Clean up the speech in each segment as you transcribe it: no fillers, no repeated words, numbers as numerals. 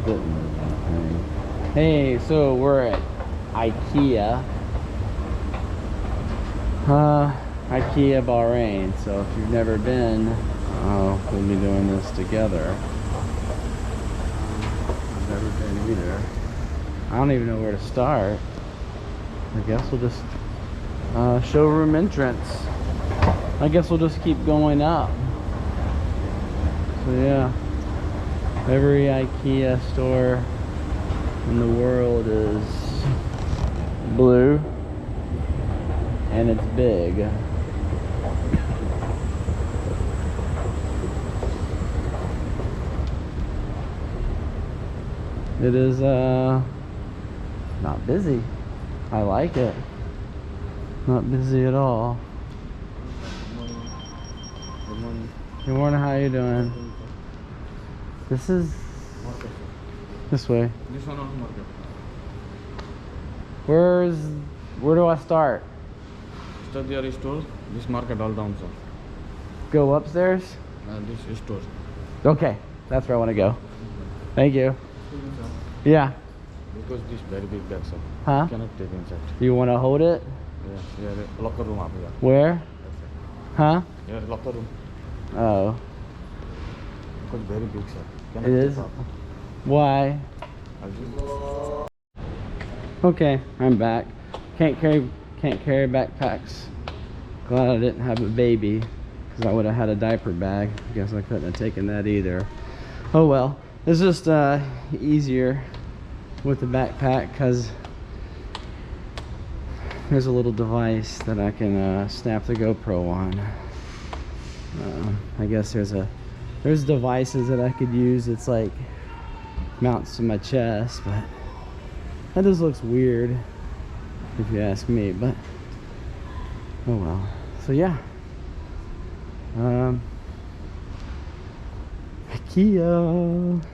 fitting with that thing. Hey, so we're at IKEA. IKEA Bahrain. So if you've never been, we'll be doing this together. I've never been either. I don't even know where to start. I guess we'll just showroom entrance. I guess we'll just keep going up. So yeah, every IKEA store in the world is blue and it's big. It is not busy. I like it. Not busy at all. Good morning. Good morning, how you doing? This is Market. this way. This one also market. Where do I start? Start your store. This market all down, sir. Go upstairs? This store. Okay, that's where I want to go. Thank you. Yeah. Because this very big bag, sir. Huh? Cannot take inside. You want to hold it? Yeah, locker room up here. Where? Huh? Yeah, locker room. Oh. Because very big, sir. It Cannot is? take up. Why? I'll just... Okay, I'm back. Can't carry backpacks. Glad I didn't have a baby, because I would have had a diaper bag. I guess I couldn't have taken that either. Oh well. It's just easier with the backpack because there's a little device that I can snap the GoPro on. I guess there's devices that I could use. It's like mounts to my chest, but that just looks weird if you ask me. But oh well. So yeah. IKEA.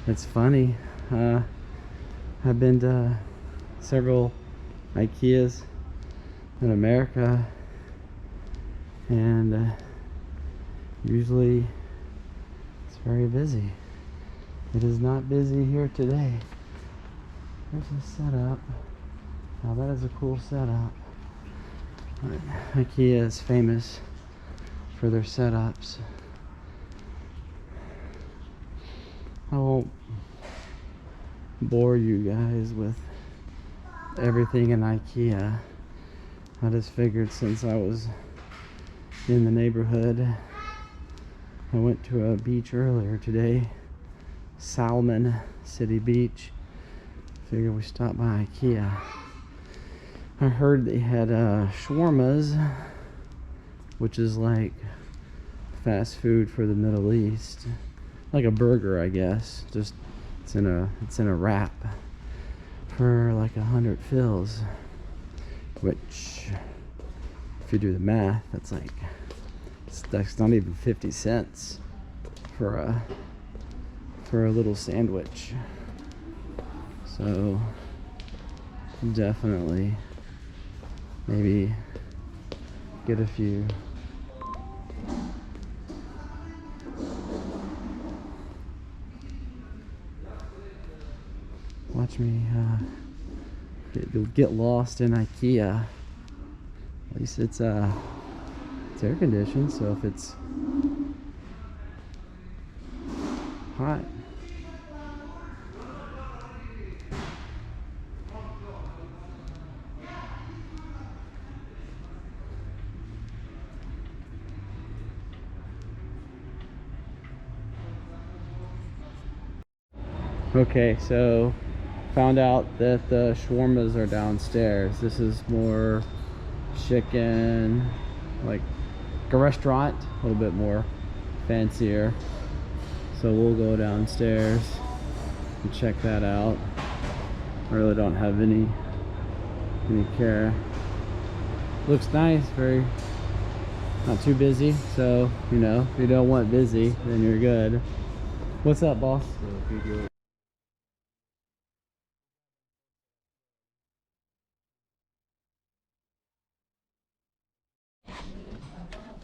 It's funny. I've been to several IKEAs in America, and usually it's very busy. It is not busy here today. There's a setup. Now that is a cool setup. IKEA is famous for their setups. I won't bore you guys with everything in IKEA. I just figured since I was in the neighborhood, I went to a beach earlier today, Salmon City Beach. Figured we stopped by IKEA. I heard they had shawarmas, which is like fast food for the Middle East. Like a burger, I guess. Just it's in a wrap for like 100 fills, which if you do the math, that's not even 50 cents for a little sandwich. So definitely maybe get a few. Watch me get lost in IKEA. At least it's air conditioned, so if it's hot. Okay, so found out that the shawarmas are downstairs. This is more chicken, like a restaurant, a little bit more fancier. So we'll go downstairs and check that out. I really don't have any care. Looks nice, very not too busy. So you know, if you don't want busy, then you're good. What's up, boss?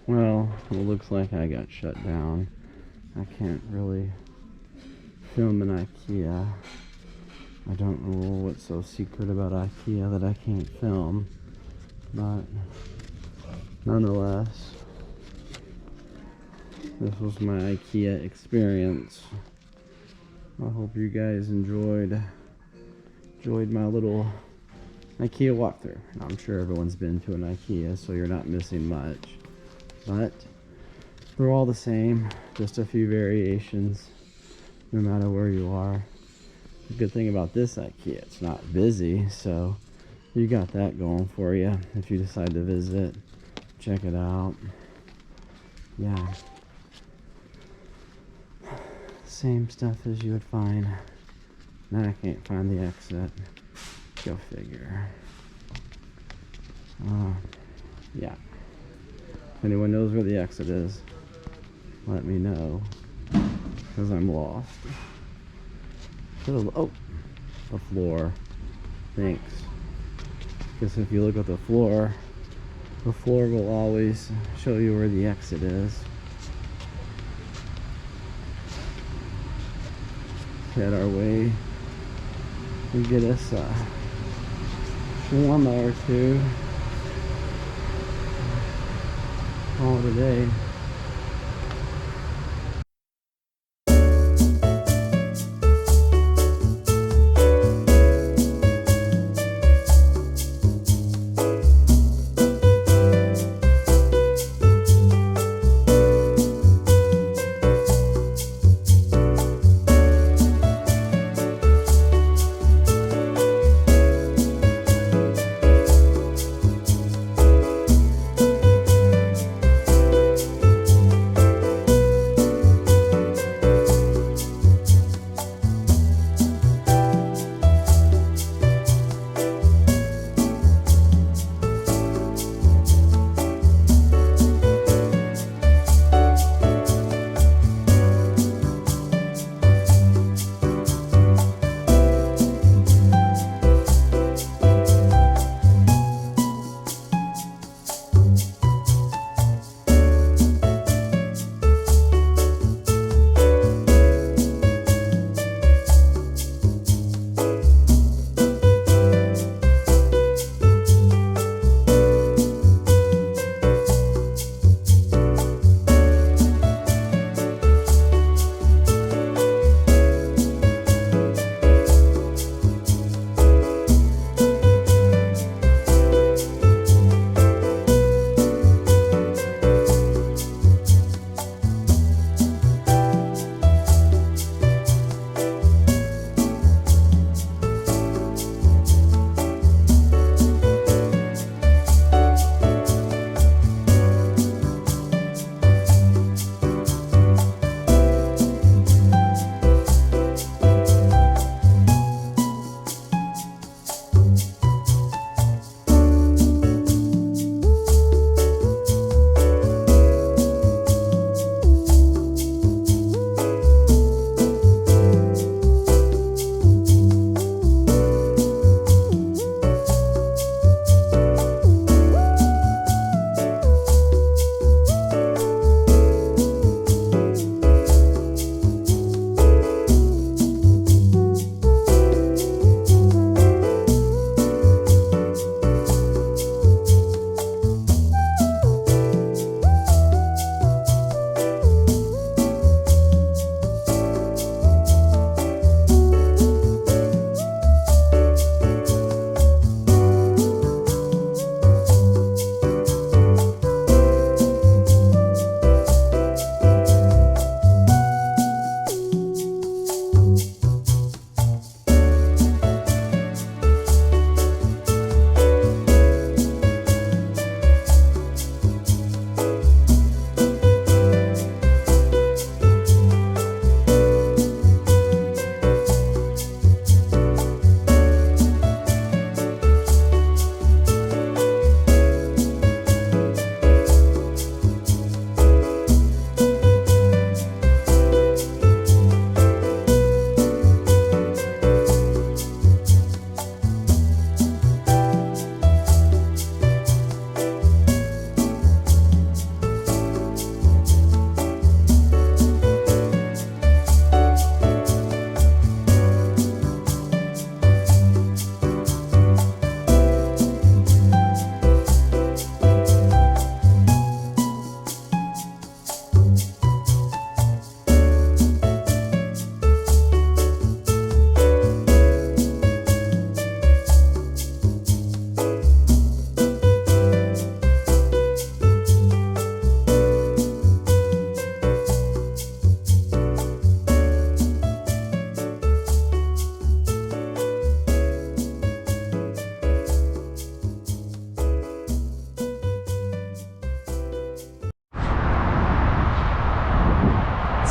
Well, it looks like I got shut down. I can't really film in IKEA. I don't know what's so secret about IKEA that I can't film, but nonetheless, this was my IKEA experience. I hope you guys enjoyed my little IKEA walkthrough. I'm sure everyone's been to an IKEA, so you're not missing much. But they're all the same, just a few variations, no matter where you are. The good thing about this IKEA, it's not busy, so you got that going for you. If you decide to visit, check it out. Yeah. Same stuff as you would find. Now I can't find the exit. Go figure. Yeah. If anyone knows where the exit is, let me know, because I'm lost. Oh, the floor. Thanks. Because if you look at the floor will always show you where the exit is. Head our way. We get us a shawarma or two. All today.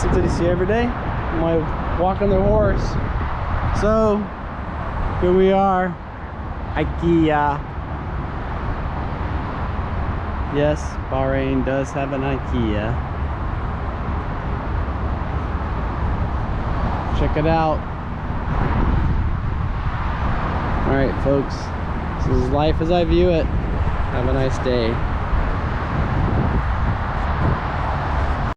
That's what you see every day. My walking their horse. So here we are, IKEA. Yes, Bahrain does have an IKEA. Check it out. Alright folks, this is life as I view it. Have a nice day.